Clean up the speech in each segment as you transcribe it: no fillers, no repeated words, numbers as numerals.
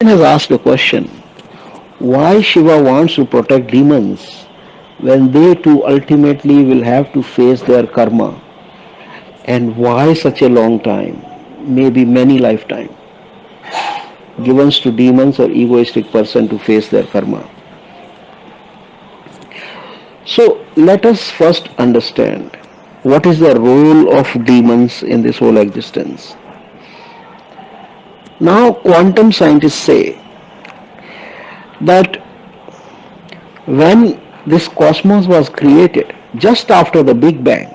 Has asked a question, why Shiva wants to protect demons when they too ultimately will have to face their karma, and why such a long time, maybe many lifetime, given to demons or egoistic person to face their karma. So let us first understand what is the role of demons in this whole existence. Now quantum scientists say that when this cosmos was created, just after the Big Bang,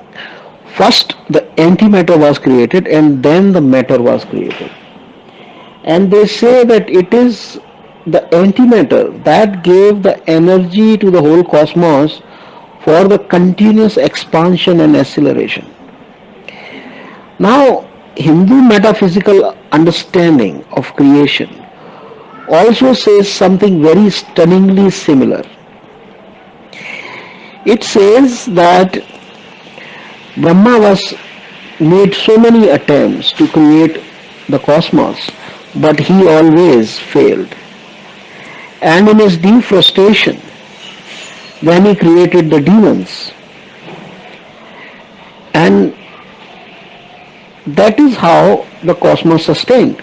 first the antimatter was created and then the matter was created. And they say that it is the antimatter that gave the energy to the whole cosmos for the continuous expansion and acceleration. Now, Hindu metaphysical understanding of creation also says something very stunningly similar. It says that Brahma was made so many attempts to create the cosmos, but he always failed. And in his deep frustration, then he created the demons. And that is how the cosmos sustained.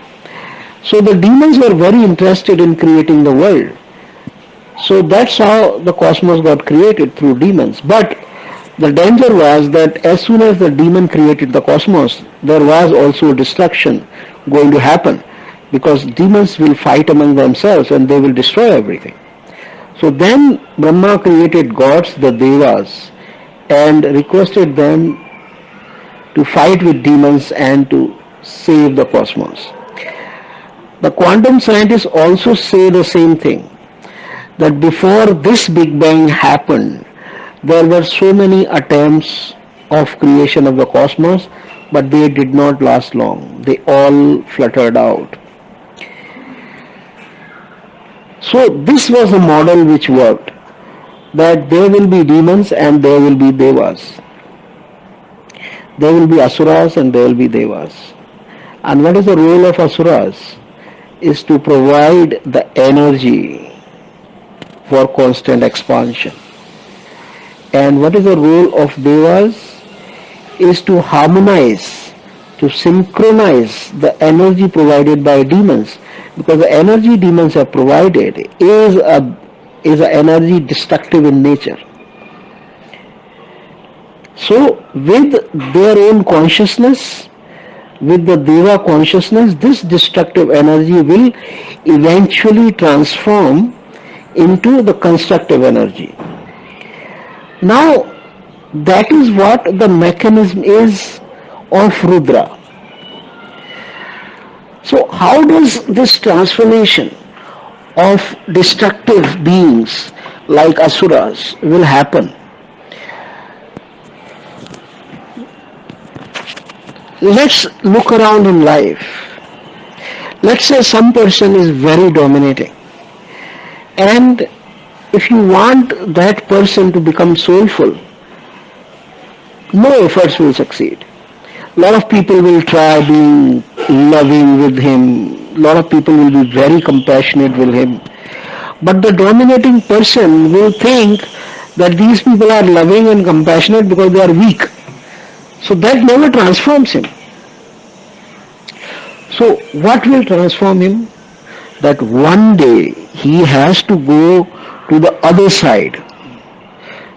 So the demons were very interested in creating the world. So that's how the cosmos got created, through demons. But the danger was that as soon as the demon created the cosmos, there was also destruction going to happen, because demons will fight among themselves and they will destroy everything. So then Brahma created gods, the Devas, and requested them to fight with demons and to save the cosmos. The quantum scientists also say the same thing, that before this Big Bang happened, there were so many attempts of creation of the cosmos, but they did not last long. They all fluttered out. So this was a model which worked, that there will be demons and there will be devas. There will be asuras and there will be devas. And what is the role of asuras? Is to provide the energy for constant expansion. And what is the role of devas? Is to harmonize, to synchronize the energy provided by demons, because the energy demons have provided is an energy destructive in nature. So with their own consciousness, with the Deva consciousness, this destructive energy will eventually transform into the constructive energy. Now, that is what the mechanism is of Rudra. So how does this transformation of destructive beings like asuras will happen? Let's look around in life. Let's say some person is very dominating, and if you want that person to become soulful, no efforts will succeed. A lot of people will try being loving with him. A lot of people will be very compassionate with him. But the dominating person will think that these people are loving and compassionate because they are weak. So that never transforms him. So what will transform him? That one day he has to go to the other side.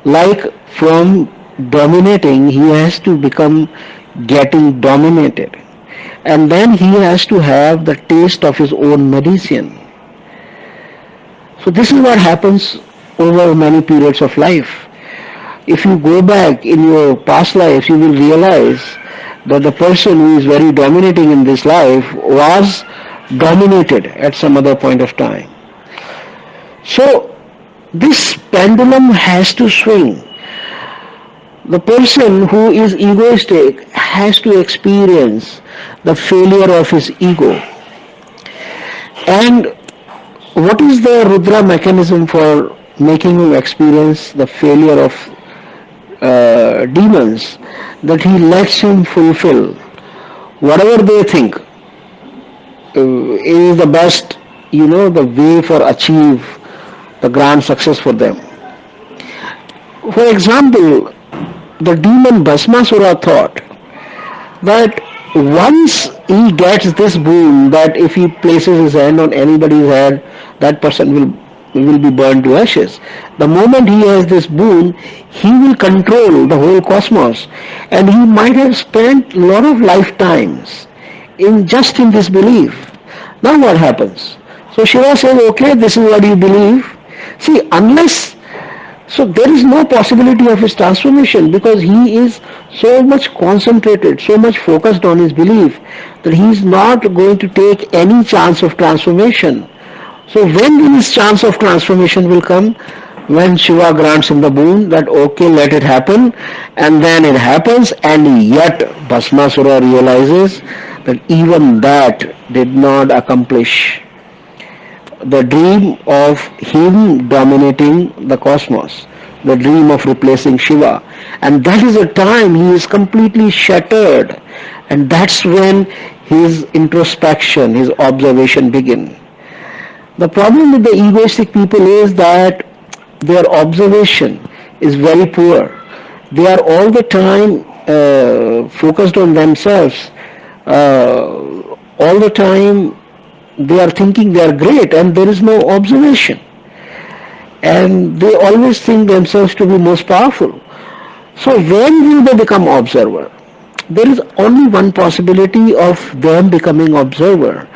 Like from dominating, he has to become getting dominated. And then he has to have the taste of his own medicine. So this is what happens over many periods of life. If you go back in your past lives, you will realize that the person who is very dominating in this life was dominated at some other point of time. So this pendulum has to swing. The person who is egoistic has to experience the failure of his ego. And what is the Rudra mechanism for making him experience the failure of demons? That he lets him fulfill whatever they think is the best the way for achieve the grand success for them. For example, the demon Bhasmasura thought that once he gets this boon that if he places his hand on anybody's head, that person will be burned to ashes. The moment he has this boon, he will control the whole cosmos, and he might have spent a lot of lifetimes in this belief. Now what happens? So Shiva says, okay, this is what you believe. See, unless so there is no possibility of his transformation because he is so much concentrated, so much focused on his belief that he is not going to take any chance of transformation. So when his chance of transformation will come? When Shiva grants him the boon that okay, let it happen, and then it happens, and yet Bhasmasura realizes that even that did not accomplish the dream of him dominating the cosmos, the dream of replacing Shiva. And that is the time he is completely shattered. And that's when his introspection, his observation begin. The problem with the egoistic people is that their observation is very poor. They are all the time focused on themselves. All the time they are thinking they are great and there is no observation. And they always think themselves to be most powerful. So when will they become observer? There is only one possibility of them becoming observer,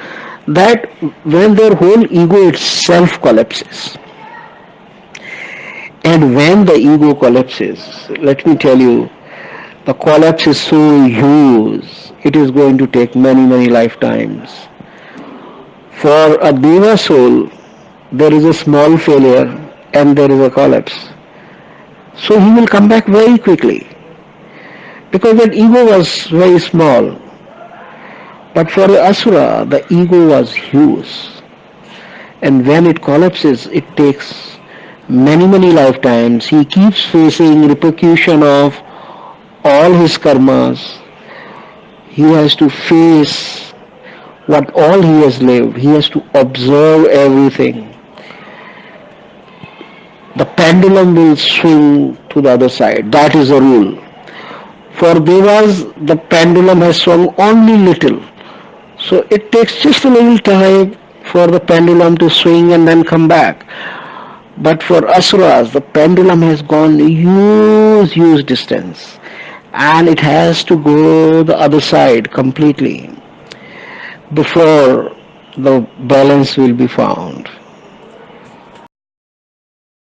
that when their whole ego itself collapses. And when the ego collapses, let me tell you, the collapse is so huge, it is going to take many lifetimes. For a Deva soul, there is a small failure and there is a collapse. So he will come back very quickly because that ego was very small. But for the asura, the ego was huge. And when it collapses, it takes many lifetimes. He keeps facing repercussion of all his karmas. He has to face what all he has lived. He has to observe everything. The pendulum will swing to the other side. That is the rule. For Devas, the pendulum has swung only little. So it takes just a little time for the pendulum to swing and then come back. But for Asuras, the pendulum has gone huge distance. And it has to go the other side completely before the balance will be found.